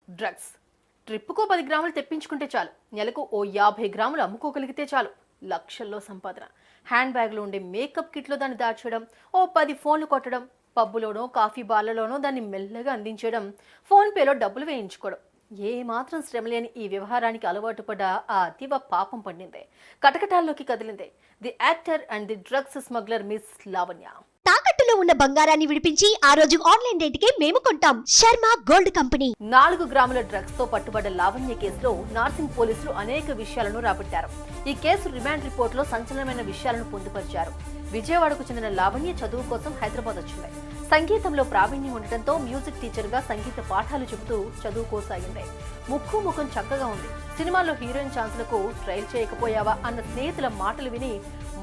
Drugs ట్రిప్పుకో 10 గ్రాములు తెప్పించుకుంటే చాలు, నెలకు ఓ 50 గ్రాములు అమ్ముకోగలిగితే చాలు, లక్షల్లో సంపాదన. హ్యాండ్ బ్యాగ్లో ఉండే మేకప్ కిట్లో దాన్ని దాచడం, ఓ 10 ఫోన్లు కొట్టడం, పబ్బులోనో కాఫీ బార్లలోనో దాన్ని మెల్లగా అందించడం, ఫోన్పేలో డబ్బులు వేయించుకోవడం. ఏ మాత్రం శ్రమ లేని ఈ వ్యవహారానికి అలవాటు పడ్డ ఆ అతీవ పాపం పండిందే, కటకటాల్లోకి కదిలిందే the actor and the drugs smuggler miss Lavanya. తాకట్టులో ఉన్న బంగారాన్ని విడిపించి ఆ రోజు ఆన్లైన్ రేటుకే మేము కొంటాం. Sharma gold company. 4 గ్రాముల డ్రగ్స్ తో పట్టుబడ్డ లావణ్య కేసులో నార్సింగ్ పోలీసులు అనేక విషయాలను రాబట్టారు. ఈ కేసు రిమాండ్ రిపోర్ట్ లో సంచలనమైన విషయాలను పొందుపరిచారు. విజయవాడకు చెందిన లావణ్య చదువు కోసం హైదరాబాద్ వచ్చింది. సంగీతంలో ప్రావీణ్యం ఉండటంతో మ్యూజిక్ టీచర్ గా సంగీత పాఠాలు చెబుతూ చదువుకోసాగింది. ముఖం చక్కగా ఉంది. సినిమాల్లో హీరోయిన్ ఛాన్సులకు ట్రైల్ చేయకపోయావా అన్న స్నేహితుల మాటలు విని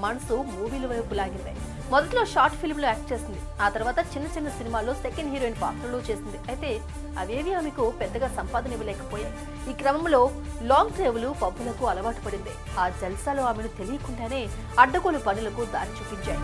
మనసు మూవీల వైపు లాగింది. మొదట్లో షార్ట్ ఫిల్మ్ లో యాక్ట్ చేసింది. ఆ తర్వాత చిన్న చిన్న సినిమాల్లో సెకండ్ హీరోయిన్ పాత్రలు చేసింది. అయితే అవేవి ఆమెకు పెద్దగా సంపాదన ఇవ్వలేకపోయాయి. ఈ క్రమంలో లాంగ్ డ్రైవ్లు, పబ్బులకు అలవాటు పడింది. ఆ జల్సాలో ఆమెను తెలియకుండానే అడ్డగోలు పనులకు దారి చూపించాయి.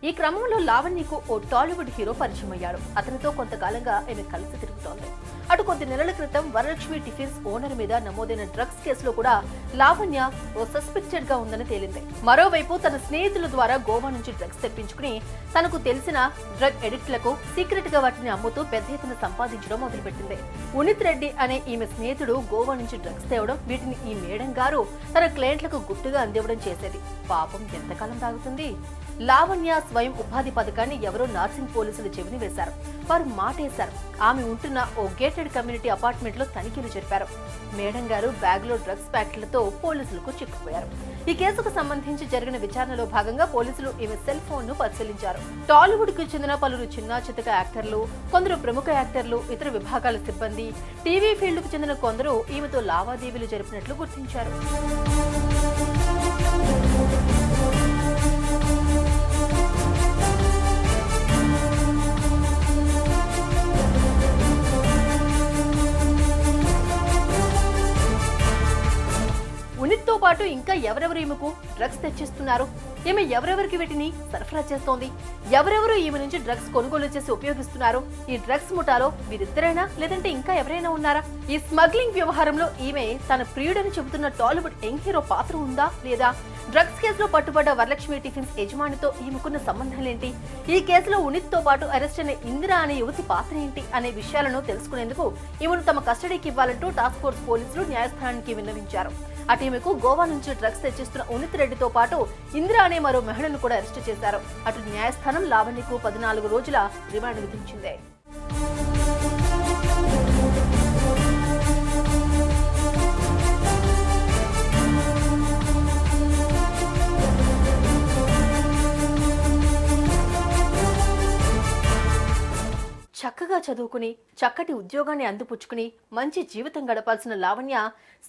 ఈ క్రమంలో లావణ్యకు ఓ టాలీవుడ్ హీరో పరిచయం అయ్యాడు. అతనితో కొంతకాలంగా ఆమె కలిసి తిరుగుతోంది. అటు కొద్ది నెలల క్రితం వరలక్ష్మి టిఫిన్స్ ఓనర్ మీద నమోదైన డ్రగ్స్ కేసులో కూడా లావణ్య ఓ సస్పెక్టెడ్ గా ఉందని తేలింది. మరోవైపు తన స్నేహితుల ద్వారా గోవా నుంచి డ్రగ్స్ తెప్పించుకుని తనకు తెలిసిన డ్రగ్ ఎడిక్ట్లకు సీక్రెట్ గా వాటిని అమ్ముతూ పెద్ద ఎత్తున సంపాదించడం మొదలుపెట్టింది. ఉనిత్ రెడ్డి అనే ఈమె స్నేహితుడు గోవా నుంచి డ్రగ్స్ తేవడం, వీటిని ఈ మేడం గారు తన క్లయింట్లకు గుట్టుగా అందివ్వడం చేసేది. పాపం ఎంతకాలం తాగుతుంది? లావణ్య స్వయం ఉపాధి పథకాన్ని ఎవరో నార్సింగ్ పోలీసులు చెవిని వేశారు. వారు మాటేశారు. ఆమె ఉంటున్న ఓ గేటెడ్ కమ్యూనిటీ అపార్ట్మెంట్ లో తనిఖీలు జరిపారు. మేడం గారు బ్యాగ్ లో డ్రగ్స్ ప్యాకెట్లతో పోలీసులకు చిక్కుపోయారు. ఈ కేసుకు సంబంధించి జరిగిన విచారణలో భాగంగా పోలీసులు ఈమె సెల్ ఫోన్ ను పరిశీలించారు. టాలీవుడ్ కు చెందిన పలువురు చిన్న చితక యాక్టర్లు, కొందరు ప్రముఖ యాక్టర్లు, ఇతర విభాగాల సిబ్బంది, టీవీ ఫీల్డ్ కు చెందిన కొందరు ఈమెతో లావాదేవీలు జరిపినట్లు గుర్తించారు. ఉనిత్తో పాటు ఇంకా ఎవరెవరు ఈమెకు డ్రగ్స్ తెచ్చిస్తున్నారు? ఈమె ఎవరెవరికి వీటిని సరఫరా చేస్తోంది? ఎవరెవరు ఈమె నుంచి డ్రగ్స్ కొనుగోలు చేసి ఉపయోగిస్తున్నారు? ఈ డ్రగ్స్ ముఠాలో వీరిద్దరైనా, లేదంటే ఇంకా ఎవరైనా ఉన్నారా? ఈ స్మగ్లింగ్ వ్యవహారంలో ఈమె తన ప్రియుడని చెబుతున్న టాలీవుడ్ యంగ్ హీరో పాత్ర ఉందా లేదా? డ్రగ్స్ కేసులో పట్టుబడ్డ వరలక్ష్మి టిఫిన్స్ యజమానితో ఈమెకున్న సంబంధాలేంటి? ఈ కేసులో ఉనిత్తో పాటు అరెస్ట్ అయిన ఇందిరా అనే యువతి పాత్ర ఏంటి అనే విషయాలను తెలుసుకునేందుకు ఈమెను తమ కస్టడీకి ఇవ్వాలంటూ టాస్క్ ఫోర్స్ పోలీసులు న్యాయస్థానానికి విన్నవించారు. అటు ఈమెకు గోవా నుంచి డ్రగ్స్ తెచ్చిస్తున్న ఉనిత్ రెడ్డితో పాటు ఇందిరా అనే మరో మహిళను కూడా అరెస్టు చేశారు. అటు న్యాయస్థానం లావణ్యకు 14 రోజుల రిమాండ్ విధించింది. చక్కగా చదువుకుని చక్కటి ఉద్యోగాన్ని అందిపుచ్చుకుని మంచి జీవితం గడపాల్సిన లావణ్య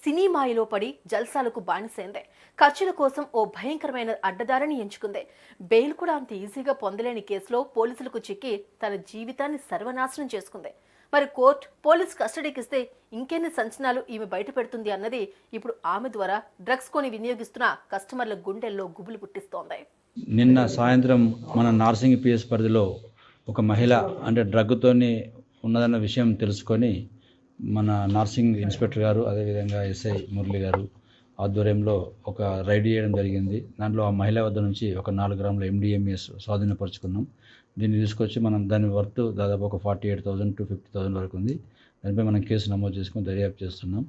సినిమాయిలో పడి జల్సాలకు బానిసైంది. ఖర్చుల కోసం ఓ భయంకరమైన అడ్డదారిని ఎంచుకుంది. బెయిల్ కూడా అంత ఈజీగా పొందలేని కేసులో పోలీసులకు చిక్కి తన జీవితాన్ని సర్వనాశనం చేసుకుంది. మరి కోర్టు పోలీస్ కస్టడీకి ఇస్తే ఇంకెన్ని సంచలనాలు ఈమె బయట పెడుతుంది అన్నది ఇప్పుడు ఆమె ద్వారా డ్రగ్స్ కొని వినియోగిస్తున్న కస్టమర్ల గుండెల్లో గుబులు పుట్టిస్తోంది. నిన్న సాయంత్రం మన నార్సింగ్ పిఎస్ పరిధిలో ఒక మహిళ అంటే డ్రగ్తోని ఉన్నదన్న విషయం తెలుసుకొని మన నార్సింగ్ ఇన్స్పెక్టర్ గారు, అదేవిధంగా ఎస్ఐ మురళి గారు ఆధ్వర్యంలో ఒక రైడ్ చేయడం జరిగింది. దాంట్లో ఆ మహిళ వద్ద నుంచి ఒక 4 గ్రాముల MDMA స్వాధీనపరుచుకున్నాం. దీన్ని తీసుకొచ్చి మనం దాని వర్త్ దాదాపు ఒక 48,000 to 50,000 వరకు ఉంది. దానిపై మనం కేసు నమోదు చేసుకుని దర్యాప్తు చేస్తున్నాం.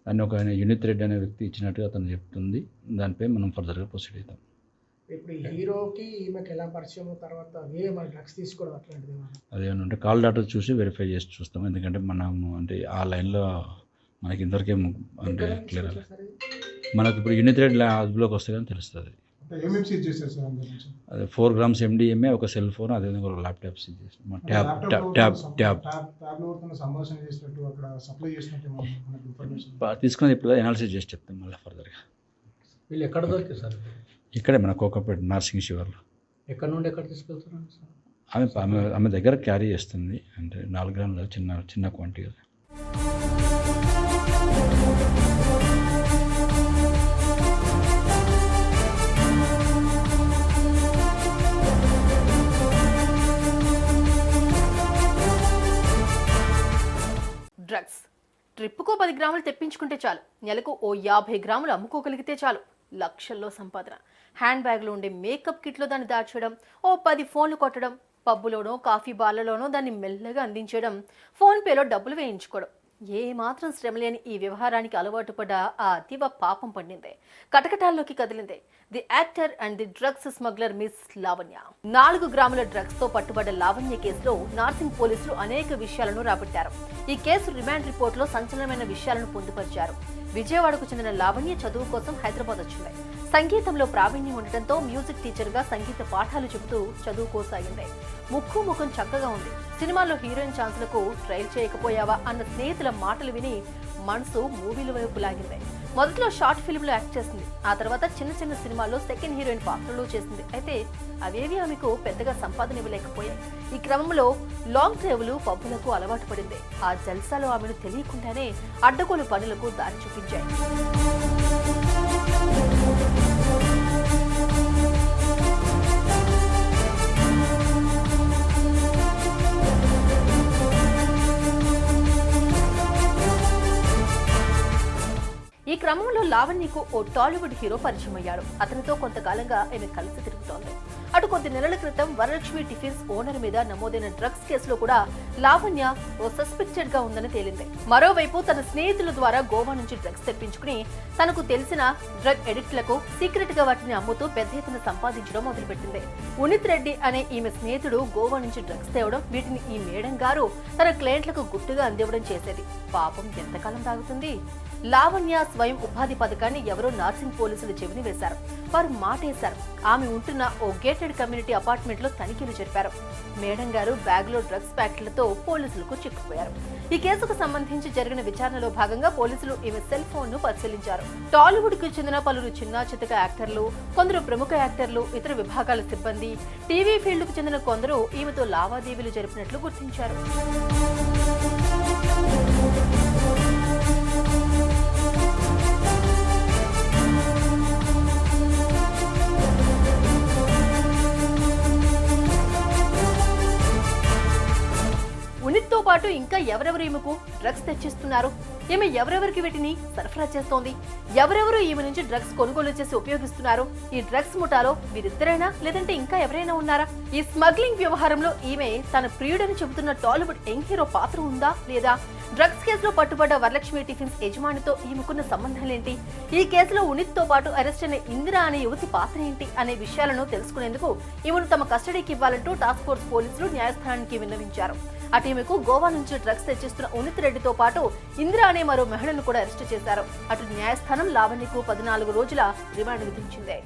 దాన్ని ఒక యూనిత్ రెడ్డి అనే వ్యక్తి ఇచ్చినట్టుగా అతను చెప్తుంది. దానిపై మనం ఫర్దర్గా ప్రొసీడ్ అవుతాం. ఇప్పుడు ఈ హీరోకి ఈమెకి ఎలా పరిచయం, తర్వాత వేరే మన డ్రగ్స్ తీసుకోవడం అట్లాంటిది అదేమన్నా ఉంటే కాల్ డాటర్ చూసి వెరిఫై చేసి చూస్తాం. ఎందుకంటే మనం అంటే ఆ లైన్లో మనకి ఇంతవరకేం అంటే క్లియర్ మనకు ఇప్పుడు యూనిట్ రేట్ అదుపులోకి వస్తే కానీ తెలుస్తుంది. అదే 4 గ్రామ్స్ MDMA, ఒక సెల్ ఫోన్, అదేవిధంగా ఒక ల్యాప్టాప్ సీజ్ చేస్తాం. ట్యాబ్ తీసుకుని ఇప్పుడు అనాలిసిస్ చేసి చెప్తాం మళ్ళీ ఫర్దర్గా. వీళ్ళు ఎక్కడ దొరికారు సార్? ఇక్కడే మన కోకాపేట నార్సింగ్ శివర్లో. ఎక్కడ నుండి ఎక్కడ తీసుకెళ్తున్నారు సార్? ఆమె దగ్గర క్యారీ చేస్తుంది. అంటే 4 గ్రాముల చిన్న క్వాంటిటీ. డ్రగ్స్ ట్రిప్పుకో 10 గ్రాములు తెప్పించుకుంటే చాలు, నెలకు ఓ 50 గ్రాములు అమ్ముకోగలిగితే చాలు, లక్షల్లో సంపాదన. హ్యాండ్ బ్యాగ్లో ఉండే మేకప్ కిట్లో దాన్ని దాచేయడం, ఓ 10 ఫోన్లు కొట్టడం, పబ్బులోనో కాఫీ బార్లలోనో దాన్ని మెల్లగా అందించడం, ఫోన్పేలో డబ్బులు వేయించుకోవడం. ఏ మాత్రం శ్రమ లేని ఈ వ్యవహారానికి అలవాటు పడ్డ ఆ అతివ పాపం పండిందే, కటకటాల్లోకి కదిలిందే the actor and the drugs smuggler miss Lavanya. 4 గ్రాముల డ్రగ్స్ తో పట్టుబడ్డ లావణ్య కేసులో నార్సింగ్ పోలీసులు అనేక విషయాలను రాబట్టారు. ఈ కేసు రిమాండ్ రిపోర్ట్ లో సంచలనమైన విషయాలను పొందుపరిచారు. విజయవాడకు చెందిన లావణ్య చదువు కోసం హైదరాబాద్ వచ్చింది. సంగీతంలో ప్రావీణ్యం ఉండటంతో మ్యూజిక్ టీచర్ గా సంగీత పాఠాలు చెబుతూ చదువుకోసాగింది. ముఖం చక్కగా ఉంది. సినిమాల్లో హీరోయిన్ ఛాన్సులకు ట్రైల్ చేయకపోయావా అన్న స్నేహితుల మాటలు విని మనసు మూవీల వైపు లాగింది. మొదట్లో షార్ట్ ఫిల్మ్ లో యాక్ట్ చేసింది. ఆ తర్వాత చిన్న చిన్న సినిమాల్లో సెకండ్ హీరోయిన్ పాత్రలు చేసింది. అయితే అవేవి ఆమెకు పెద్దగా సంపాదన ఇవ్వలేకపోయాయి. ఈ క్రమంలో లాంగ్ డ్రైవ్లు, పబ్బులకు అలవాటు పడింది. ఆ జల్సాలో ఆమెను తెలియకుండానే అడ్డగోలు పనులకు దారి చూపించాయి. ఈ క్రమంలో లావణ్యకు ఓ టాలీవుడ్ హీరో పరిచయం అయ్యాడు. అతనితో కొంతకాలంగా ఆమె కలిసి తిరుగుతోంది. అటు కొద్ది నెలల క్రితం వరలక్ష్మి టిఫిన్స్ ఓనర్ మీద నమోదైన డ్రగ్స్ కేసులో కూడా లావణ్య ఓ సస్పెక్టెడ్ గా ఉందని తేలింది. మరోవైపు తన స్నేహితుల ద్వారా గోవా నుంచి డ్రగ్స్ తెప్పించుకుని తనకు తెలిసిన డ్రగ్ ఎడిక్ట్లకు సీక్రెట్ గా వాటిని అమ్ముతూ పెద్ద ఎత్తున సంపాదించడం మొదలుపెట్టింది. ఉనిత్ రెడ్డి అనే ఈమె స్నేహితుడు గోవా నుంచి డ్రగ్స్ తేవడం, వీటిని ఈ మేడం గారు తన క్లయింట్లకు గుట్టుగా అందివ్వడం చేసేది. పాపం ఎంతకాలం తాగుతుంది? లావణ్య స్వయం ఉపాధి పథకాన్ని ఎవరో నార్సింగ్ పోలీసులు చెవిని వేశారు. వారు మాటేశారు. ఆమె ఉంటున్న ఓ గేటెడ్ కమ్యూనిటీ అపార్ట్మెంట్ లో తనిఖీలు జరిపారు. మేడం గారు బ్యాగ్ లో డ్రగ్స్ ప్యాకెట్లతో పోలీసులకు చిక్కుపోయారు. ఈ కేసుకు సంబంధించి జరిగిన విచారణలో భాగంగా పోలీసులు ఈమె సెల్ ఫోన్ ను పరిశీలించారు. టాలీవుడ్ కు చెందిన పలువురు చిన్న చితక యాక్టర్లు, కొందరు ప్రముఖ యాక్టర్లు, ఇతర విభాగాల సిబ్బంది, టీవీ ఫీల్డ్ కు చెందిన కొందరు ఈమెతో లావాదేవీలు జరిపినట్లు గుర్తించారు. ఉనిత్తో పాటు ఇంకా ఎవరెవరు ఈమెకు డ్రగ్స్ తెచ్చిస్తున్నారు? ఈమె ఎవరెవరికి వీటిని సరఫరా చేస్తోంది? ఎవరెవరు ఈమె నుంచి డ్రగ్స్ కొనుగోలు చేసి ఉపయోగిస్తున్నారు? ఈ డ్రగ్స్ ముఠాలో వీరిద్దరైనా, లేదంటే ఇంకా ఎవరైనా ఉన్నారా? ఈ స్మగ్లింగ్ వ్యవహారంలో ఈమె తన ప్రియుడని చెబుతున్న టాలీవుడ్ యంగ్ హీరో పాత్ర ఉందా లేదా? డ్రగ్స్ కేసులో పట్టుబడ్డ వరలక్ష్మి టిఫిన్స్ యజమానితో ఈమెకున్న సంబంధాలేంటి? ఈ కేసులో ఉనిత్తో పాటు అరెస్ట్ అయిన ఇందిరా అనే యువతి పాత్ర ఏంటి అనే విషయాలను తెలుసుకునేందుకు ఈమెను తమ కస్టడీకి ఇవ్వాలంటూ టాస్క్ ఫోర్స్ పోలీసులు న్యాయస్థానానికి విన్నవించారు. అటు ఈమెకు గోవా నుంచి డ్రగ్స్ తెచ్చిస్తున్న ఉనిత్ రెడ్డితో పాటు ఇందిరా అనే మరో మహిళను కూడా అరెస్ట్ చేశారు. అటు న్యాయస్థానం లావణ్యకు 14 రోజుల రిమాండ్ విధించింది.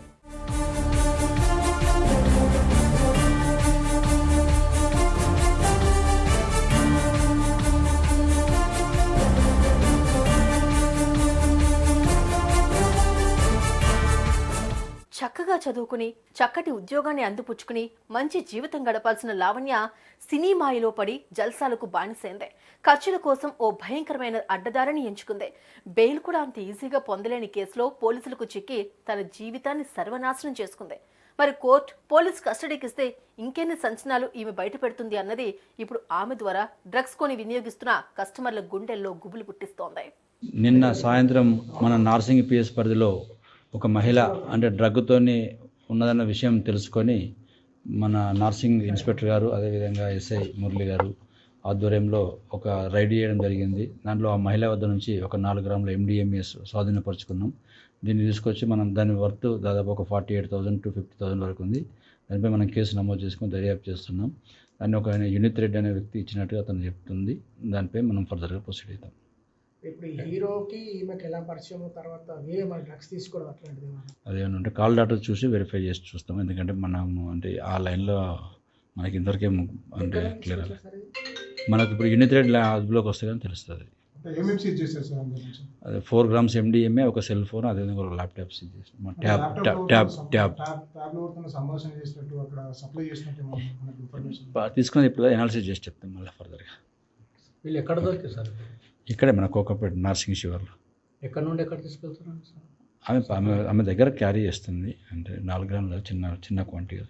చక్కగా చదువుకుని చక్కటి ఉద్యోగాన్ని అందిపుచ్చుకుని మంచి జీవితం గడపాల్సిన లావణ్య సినిమాయిలో పడి జల్సాలకు బానిసైంది. ఖర్చుల కోసం ఓ భయంకరమైన అడ్డదారిని ఎంచుకుంది. బెయిల్ కూడా అంత ఈజీగా పొందలేని కేసులో పోలీసులకు చిక్కి తన జీవితాన్ని సర్వనాశనం చేసుకుంది. మరి కోర్టు పోలీస్ కస్టడీకి ఇస్తే ఇంకెన్ని సంచలనాలు ఈమె బయట పెడుతుంది అన్నది ఇప్పుడు ఆమె ద్వారా డ్రగ్స్ కొని వినియోగిస్తున్న కస్టమర్ల గుండెల్లో గుబులు పుట్టిస్తోంది. నిన్న సాయంత్రం మన నార్సింగ్ పిఎస్ పరిధిలో ఒక మహిళ అంటే డ్రగ్తోని ఉన్నదన్న విషయం తెలుసుకొని మన నార్సింగ్ ఇన్స్పెక్టర్ గారు అదేవిధంగా ఎస్ఐ మురళి గారు ఆధ్వర్యంలో ఒక రైడ్ చేయడం జరిగింది. దాంట్లో ఆ మహిళ వద్ద నుంచి ఒక 4 గ్రాముల MDMA స్వాధీనపరుచుకున్నాం. దీన్ని తీసుకొచ్చి మనం దాని వర్త్ దాదాపు ఒక 48,000 to 50,000 వరకు ఉంది. దానిపై మనం కేసు నమోదు చేసుకుని దర్యాప్తు చేస్తున్నాం. దాన్ని ఒక యూనిత్ రెడ్డి అనే వ్యక్తి ఇచ్చినట్టుగా అతను చెప్తుంది. దానిపై మనం ఫర్దర్గా ప్రొసీడ్ అవుతాం. ఇప్పుడు ఈ హీరోకి ఈమెకి ఎలా పరిచయం, తర్వాత వేరే మన డ్రగ్స్ తీసుకోవడం అట్లాంటిది అదేమన్నా అంటే కాల్ డాటర్ చూసి వెరిఫై చేసి చూస్తాం. ఎందుకంటే మనము అంటే ఆ లైన్లో మనకి ఇంతవరకే అంటే క్లియర్ మనకు ఇప్పుడు యూనిట్ రేట్ అదుపులోకి వస్తే కానీ తెలుస్తుంది. అదే 4 grams MDMA, ఒక సెల్ ఫోన్, అదేవిధంగా ఒక ల్యాప్టాప్ సీజ్ చేస్తాం. ట్యాబ్ తీసుకుని ఇప్పుడు అనాలిసిస్ చేసి చెప్తాం మళ్ళీ ఫర్దర్గా. వీళ్ళు ఎక్కడ దొరికారు సార్? ఇక్కడే మన కోకాపేట నార్సింగ్ శివర్లో. ఎక్కడ నుండి ఎక్కడ తీసుకెళ్తున్నారు సార్? ఆమె దగ్గర క్యారీ చేస్తుంది, అంటే 4 గ్రాముల చిన్న క్వాంటిటీ.